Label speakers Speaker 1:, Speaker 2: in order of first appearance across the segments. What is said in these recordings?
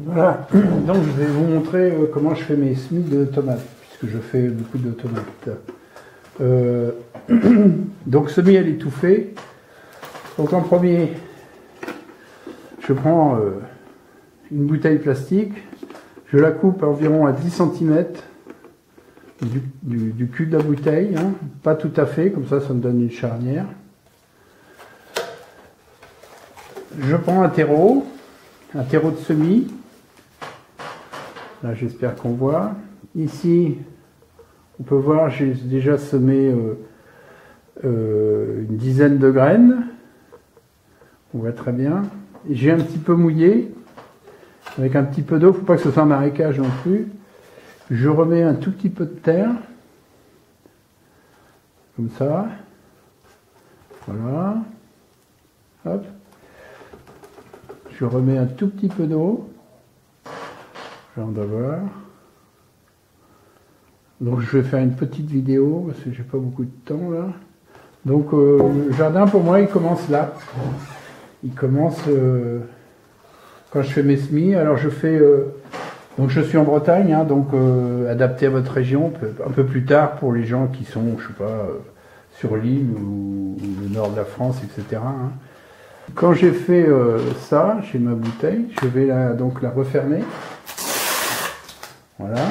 Speaker 1: Voilà, donc je vais vous montrer comment je fais mes semis de tomates, puisque je fais beaucoup de tomates. Donc semis à l'étouffée. Donc en premier, je prends une bouteille plastique, je la coupe environ à 10 cm du cul de la bouteille, hein, pas tout à fait, comme ça me donne une charnière. Je prends un terreau de semis. Là, j'espère qu'on voit. Ici, on peut voir, j'ai déjà semé une dizaine de graines. On voit très bien. J'ai un petit peu mouillé, avec un petit peu d'eau. Il ne faut pas que ce soit un marécage non plus. Je remets un tout petit peu de terre, comme ça. Voilà. Hop. Je remets un tout petit peu d'eau. Genre d'avoir. Donc je vais faire une petite vidéo parce que j'ai pas beaucoup de temps là. Donc le jardin pour moi il commence là. Il commence quand je fais mes semis. Alors je fais donc je suis en Bretagne, hein, donc adapté à votre région, un peu plus tard pour les gens qui sont, je sais pas, sur l'île ou le nord de la France, etc. Hein. Quand j'ai fait ça, j'ai ma bouteille, je vais donc la refermer. Voilà,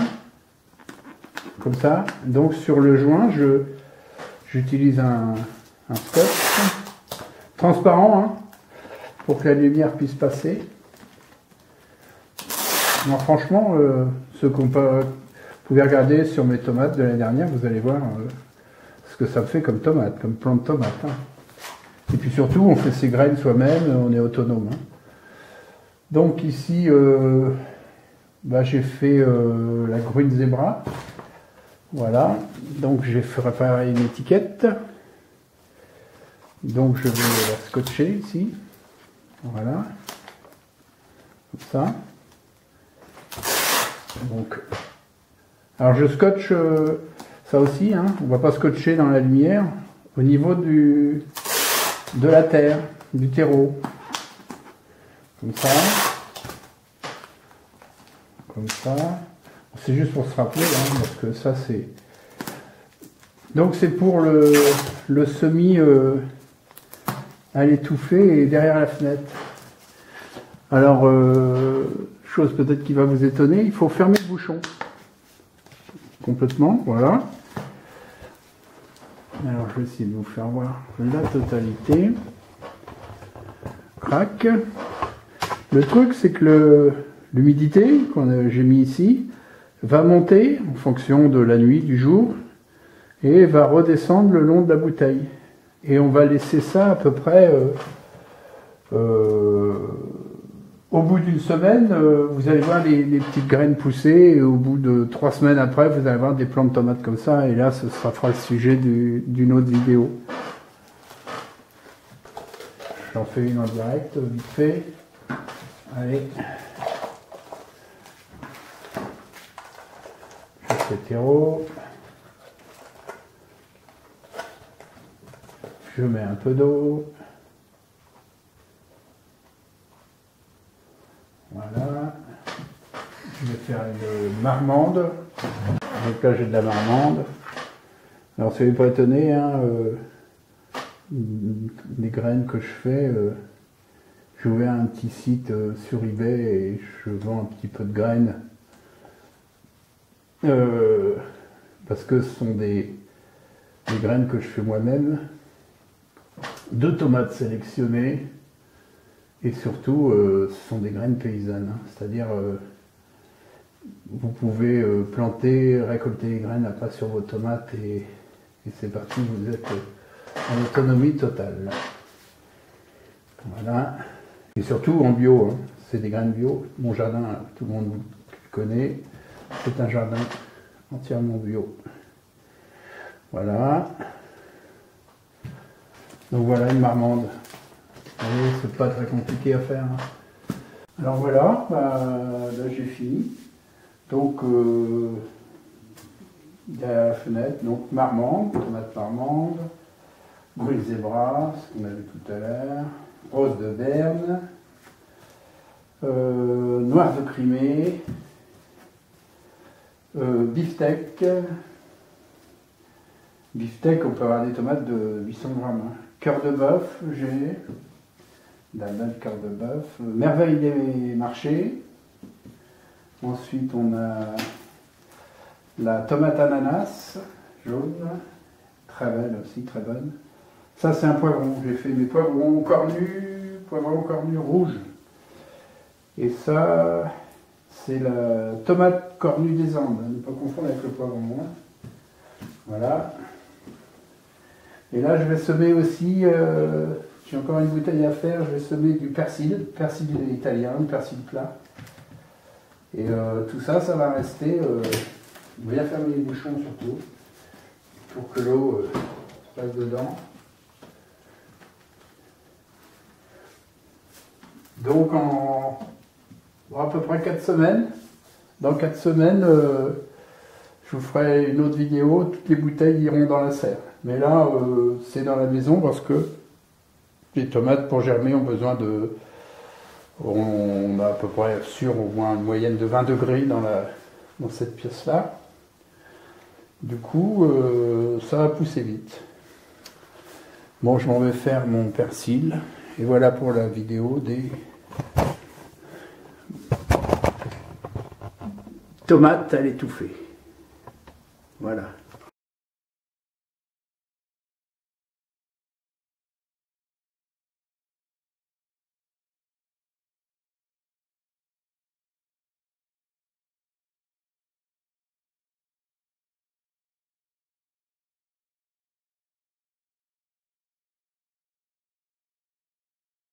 Speaker 1: comme ça. Donc sur le joint, j'utilise un scotch transparent, hein, pour que la lumière puisse passer. Non, franchement, ceux qu'on peut, vous pouvez regarder sur mes tomates de l'année dernière, vous allez voir ce que ça fait comme tomate, comme plant de tomate. Hein. Et puis surtout, on fait ses graines soi-même, on est autonome. Hein. Donc ici, j'ai fait la Grune Zebra. Voilà, donc j'ai préparé une étiquette. Donc je vais la scotcher ici. Voilà, comme ça. Donc, alors je scotche ça aussi, hein, on ne va pas scotcher dans la lumière, au niveau de la terre, du terreau. Comme ça. Comme ça. C'est juste pour se rappeler, hein, parce que ça c'est... Donc c'est pour le semis à l'étouffer et derrière la fenêtre. Alors, chose peut-être qui va vous étonner, il faut fermer le bouchon. Complètement, voilà. Alors je vais essayer de vous faire voir la totalité. Crac. Le truc c'est que l'humidité que j'ai mis ici va monter en fonction de la nuit, du jour, et va redescendre le long de la bouteille. Et on va laisser ça à peu près au bout d'une semaine, vous allez voir les petites graines pousser, et au bout de 3 semaines après, vous allez voir des plants de tomates comme ça, et là, ce sera le sujet d'une autre vidéo. J'en fais une en direct, vite fait. Allez. Je fais terreau. Je mets un peu d'eau. Voilà. Je vais faire une marmande. Donc là j'ai de la marmande. Alors soyez pas étonnés, hein, les graines que je fais, j'ai ouvert un petit site sur eBay et je vends un petit peu de graines. Parce que ce sont des graines que je fais moi-même, de tomates sélectionnées. Et surtout, ce sont des graines paysannes, hein, c'est-à-dire vous pouvez planter, récolter les graines après sur vos tomates et c'est parti, vous êtes en autonomie totale. Voilà. Et surtout en bio, hein, c'est des graines bio. Mon jardin, tout le monde connaît, c'est un jardin entièrement bio. Voilà. Donc voilà une marmande. Vous voyez, c'est pas très compliqué à faire. Hein. Alors voilà, là j'ai fini. Donc derrière la fenêtre, donc marmande, tomate marmande, Grune Zebra, ce qu'on a vu tout à l'heure, rose de Berne, noir de Crimée, beefsteak. Beefsteak, on peut avoir des tomates de 800 grammes. Hein. Cœur de bœuf, j'ai la belle cœur de bœuf. Merveille des marchés. Ensuite, on a la tomate ananas jaune, très belle aussi, très bonne. Ça, c'est un poivron. J'ai fait mes poivrons cornus rouges. Et ça, c'est la tomate cornue des Andes. Ne pas confondre avec le poivron. Hein. Voilà. Et là, je vais semer aussi, j'ai encore une bouteille à faire, je vais semer du persil italien, du persil plat. Et tout ça, ça va rester, bien fermer les bouchons surtout, pour que l'eau passe dedans. Donc en à peu près 4 semaines, dans 4 semaines, je vous ferai une autre vidéo, toutes les bouteilles iront dans la serre. Mais là, c'est dans la maison parce que les tomates pour germer ont besoin de... On a à peu près sûr au moins une moyenne de 20 degrés dans cette pièce-là. Du coup, ça va pousser vite. Bon, je m'en vais faire mon persil. Et voilà pour la vidéo des tomates à l'étouffée. Voilà.